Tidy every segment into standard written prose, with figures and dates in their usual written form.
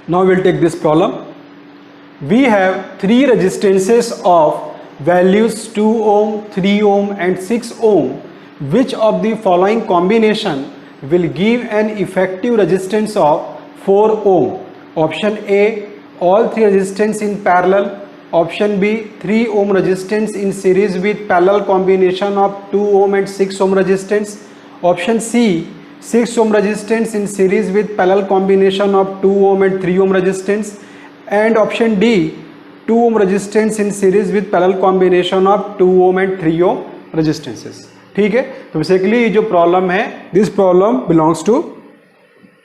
Now we'll take this problem. We have three resistances of values 2 ohm, 3 ohm and 6 ohm. Which of the following combination will give an effective resistance of 4 ohm? Option A, all three resistance in parallel. Option B, 3 ohm resistance in series with parallel combination of 2 ohm and 6 ohm resistance. Option C, 6 ohm resistance in series with parallel combination of 2 ohm and 3 ohm resistance. And option D, 2 ohm resistance in series with parallel combination of 2 ohm and 3 ohm resistances. ठीक है, तो basically जो problem है, this problem belongs to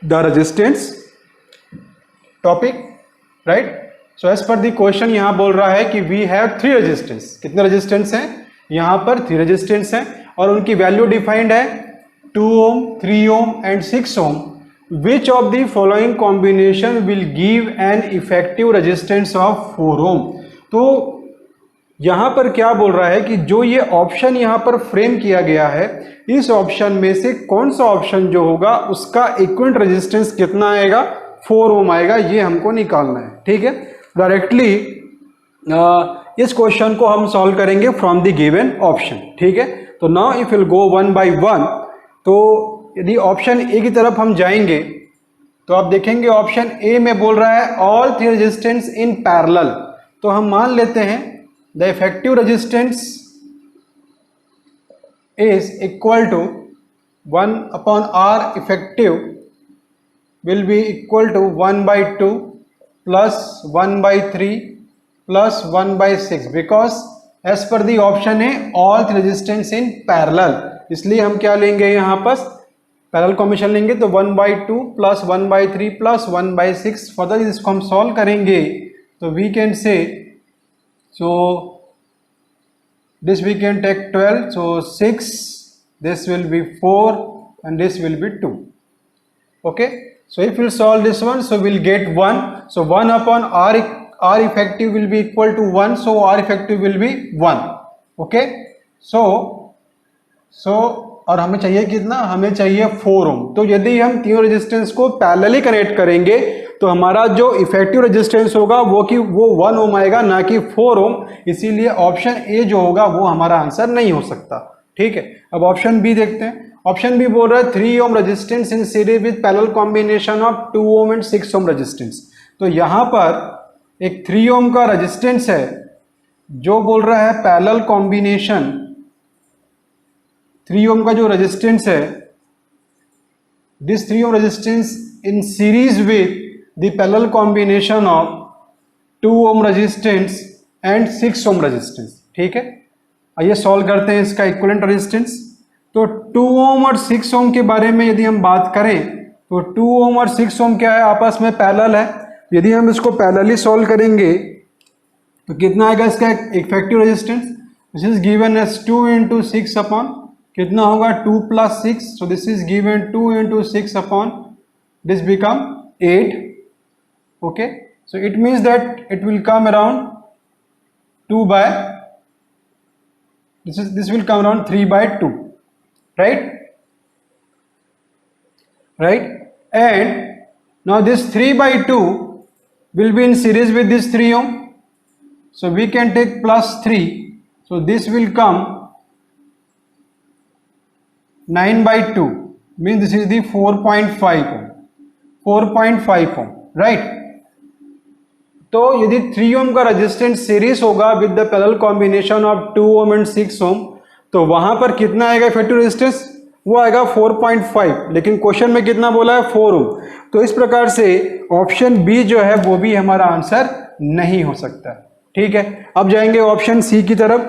the resistance topic, right. So as per the question यहाँ बोल रहा है कि वी हैव थ्री रेजिस्टेंस. कितने रेजिस्टेंस हैं यहाँ पर? 3 रेजिस्टेंस हैं और उनकी वैल्यू डिफाइंड है 2 ohm, 3 ohm and 6 ohm. Which of the following combination will give an effective resistance of 4 ohm? तो यहाँ पर क्या बोल रहा है कि जो ये ऑप्शन यहाँ पर फ्रेम किया गया है, इस ऑप्शन में से कौन सा ऑप्शन जो होगा उसका इक्विवेलेंट रेजिस्टेंस कितना आएगा? 4 ओम आएगा. ये हमको निकालना है. ठीक है, डायरेक्टली इस क्वेश्चन को हम सॉल्व करेंगे फ्रॉम द गिवन ऑप्शन. ठीक है, तो now if will go one by one, तो यदि ऑप्शन ए की तरफ हम जाएंगे तो आप देखेंगे ऑप्शन ए में बोल रहा है all three resistance in parallel. तो हम मान लेते हैं the effective resistance is equal to 1 upon R effective will be equal to 1/2 plus 1/3 plus 1/6, because as per the option है all three resistance in parallel. इसलिए हम क्या लेंगे यहाँ पर? पैरेलल कॉम्बिनेशन लेंगे. तो 1/2 प्लस 1/3 प्लस 1/6. फर्दर इसको हम सॉल्व करेंगे तो we can say, so this we can take 12, so 6, this will be 4 and this will be 2. Okay, so if we solve this one, so we'll get 1. So 1 upon r effective will be equal to 1, so r effective will be 1. Okay, so और हमें चाहिए कितना? हमें चाहिए 4 ओम. तो यदि हम तीनों रेजिस्टेंस को पैरेलली कनेक्ट करेंगे तो हमारा जो इफेक्टिव रेजिस्टेंस होगा वो 1 ओम आएगा, ना कि 4 ओम. इसीलिए ऑप्शन ए जो होगा वो हमारा आंसर नहीं हो सकता. ठीक है, अब ऑप्शन बी देखते हैं. ऑप्शन बी बोल रहा है 3 ohm resistance in series with parallel combination of 2 ohm and 6 ohm resistance. तो यहां पर एक 3 ओम का रेजिस्टेंस है जो बोल रहा है पैरेलल कॉम्बिनेशन. 3 ओम का जो रेजिस्टेंस है, this 3 ohm resistance in series with the parallel combination of 2 ohm resistance and 6 ohm resistance. ठीक है, आइए सॉल्व करते हैं इसका इक्विवेलेंट रेजिस्टेंस. तो 2 ओम और 6 ओम के बारे में यदि हम बात करें तो 2 ओम और 6 ओम क्या है? आपस में पैरेलल है. यदि हम इसको पैरेलली सॉल्व करेंगे तो कितना आएगा इसका effective resistance? This is given as 2 into 6 upon कितना होगा? 2 plus 6. So this is given 2 into 6 upon this become 8. Okay, so it means that it will come around 2 by, this will come around 3/2, right? And now this 3/2 will be in series with this 3 ohm, so we can take plus 3, so this will come 9/2, means this is the 4.5 ohm, 4.5 ohm, right? तो यदि 3 ओम का resistance series होगा with the parallel combination of 2 ohm and 6 ओम, तो वहां पर कितना आएगा effective resistance? वो आएगा 4.5. लेकिन क्वेश्चन में कितना बोला है? 4 ओम. तो इस प्रकार से ऑप्शन बी जो है वो भी हमारा आंसर नहीं हो सकता. ठीक है, अब जाएंगे ऑप्शन सी की तरफ.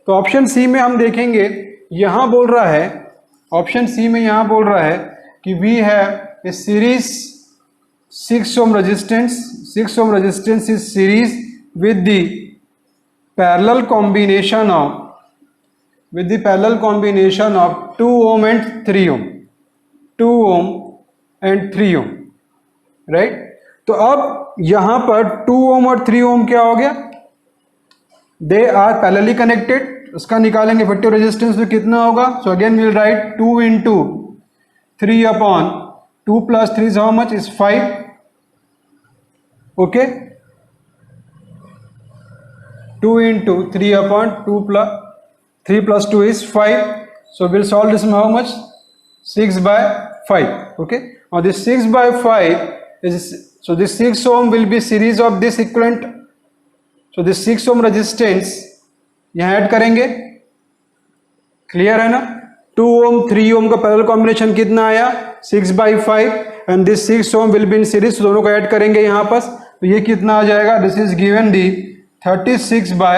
तो ऑप्शन सी में हम देखेंगे, यहां बोल रहा है, ऑप्शन सी में यहां बोल रहा है कि we have a series 6 ohm resistance. 6 ohm resistance is series with the parallel combination of 2 ohm and 3 ohm, 2 ohm and 3 ohm, right? तो अब यहां पर 2 ohm और 3 ohm क्या हो गया? They are parallelly connected. उसका निकालेंगे इफेक्टिव रेजिस्टेंस तो कितना होगा? So again we'll write 2 into 3 upon 2 plus 3 is how much? Is 5. Okay 2 into 3 upon 2 plus 3 plus 2 is 5. So we'll solve this in how much? 6 by 5. Okay. Now this 6 by 5 is, so this 6 ohm will be series of this equivalent. So this 6 ohm resistance यहाँ add करेंगे. Clear है ना? 2 ohm 3 ohm का parallel combination कितना आया? 6 by 5 and this 6 ohm will be in series. दोनों को add करेंगे यहाँ पास. तो ये कितना आ जाएगा? This is given the 36 by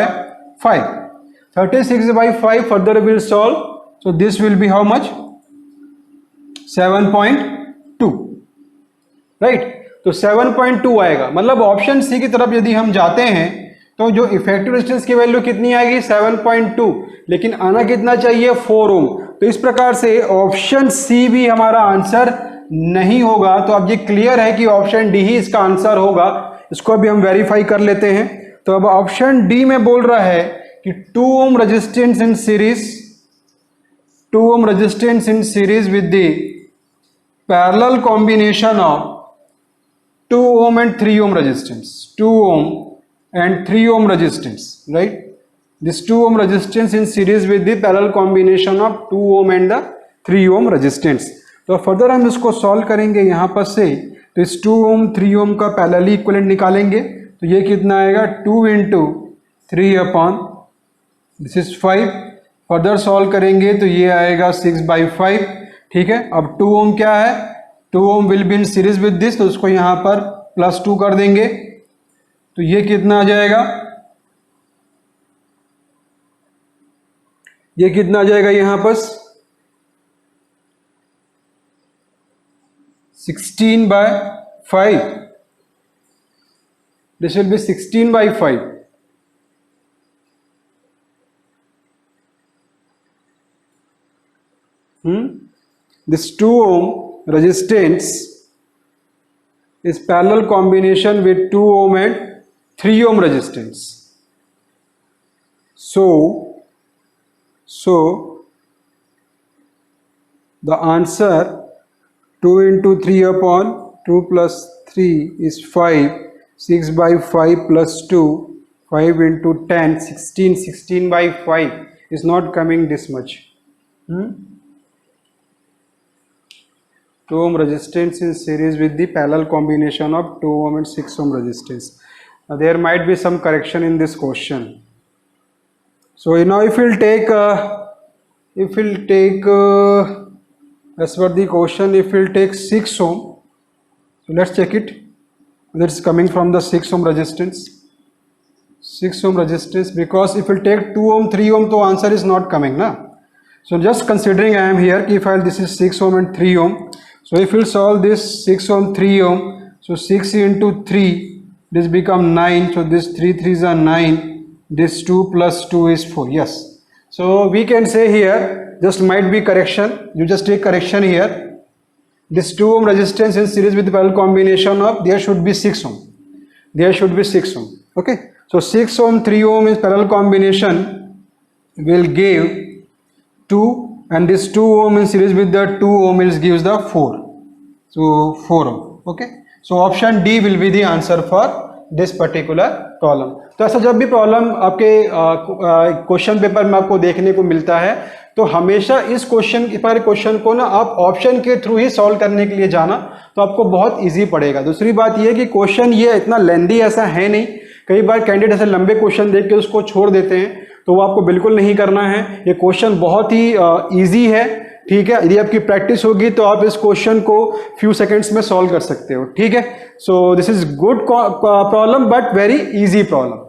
5. 36 by 5 further we'll solve. So this will be how much? 7.2. right? तो 7.2 आएगा. मतलब ऑप्शन सी की तरफ यदि हम जाते हैं तो जो इफेक्टिव रेजिस्टेंस की वैल्यू कितनी आएगी? 7.2. लेकिन आना कितना चाहिए? 4 ओम. तो इस प्रकार से ऑप्शन सी भी हमारा आंसर नहीं होगा. तो अब ये क्लियर है कि ऑप्शन डी ही इसका आंसर होगा. इसको अभी हम वेरीफाई कर लेते हैं. तो अब ऑप्शन डी में बोल रहा है कि 2 ohm resistance in series, 2 ohm resistance in series with the parallel combination of 2 ohm and 3 ohm resistance, 2 ohm and 3 ohm resistance, right? This 2 ohm resistance in series with the parallel combination of 2 ohm and the 3 ohm resistance. तो further हम इसको solve करेंगे यहाँ पर से. तो इस 2 ohm 3 ohm का पैरेलली इक्विवेलेंट निकालेंगे. तो ये कितना आएगा? 2 into 3 upon this is 5. Further solve करेंगे तो ये आएगा 6 by 5. ठीक है. अब 2 ohm क्या है? 2 ohm will be in series with this. तो उसको यहाँ पर +2 कर देंगे. तो ये कितना आ जाएगा? ये कितना आ जाएगा यहाँ पर? 16 by 5. This will be 16 by 5. This 2 ohm resistance is parallel combination with 2 ohm and 3 ohm resistance. So the answer 2 into 3 upon 2 plus 3 is 5. 6 by 5 plus 2, 5 into 10, 16, 16 by 5 is not coming this much. 2 ohm resistance in series with the parallel combination of 2 ohm and 6 ohm resistance. Now, there might be some correction in this question. So now if we'll take as per the question, if we'll take 6 ohm, so let's check it. That's coming from the 6 ohm resistance. 6 ohm resistance, because if we take 2 ohm 3 ohm, the answer is not coming na. So just considering I am here, if this is 6 ohm and 3 ohm, so if we solve this 6 ohm 3 ohm, so 6 into 3, this become 9. So this 3 3s are 9. This 2 plus 2 is 4. Yes. So we can say here just might be correction. You just take correction here. This 2 ohm resistance in series with the parallel combination of, there should be 6 ohm. There should be 6 ohm. Okay. So 6 ohm 3 ohm is parallel combination will give 2, and this 2 ohm in series with the 2 ohm is gives the 4. So 4 ohm. Okay. So option D will be the answer for this particular problem. तो ऐसा जब भी problem आपके question paper में आपको देखने को मिलता है तो हमेशा इस क्वेश्चन को ना आप ऑप्शन के थ्रू ही सॉल्व करने के लिए जाना, तो आपको बहुत इजी पड़ेगा. दूसरी बात ये कि क्वेश्चन ये इतना लेंदी ऐसा है नहीं. कई बार कैंडिडेट ऐसे लंबे क्वेश्चन देख के उसको छोड़ देते हैं, तो वो आपको बिल्कुल नहीं करना है. ये क्वेश्चन बहुत ही ईजी है. ठीक है. यदि आपकी प्रैक्टिस होगी तो आप इस क्वेश्चन को फ्यू सेकेंड्स में सॉल्व कर सकते हो. ठीक है. सो this is good problem but very easy problem.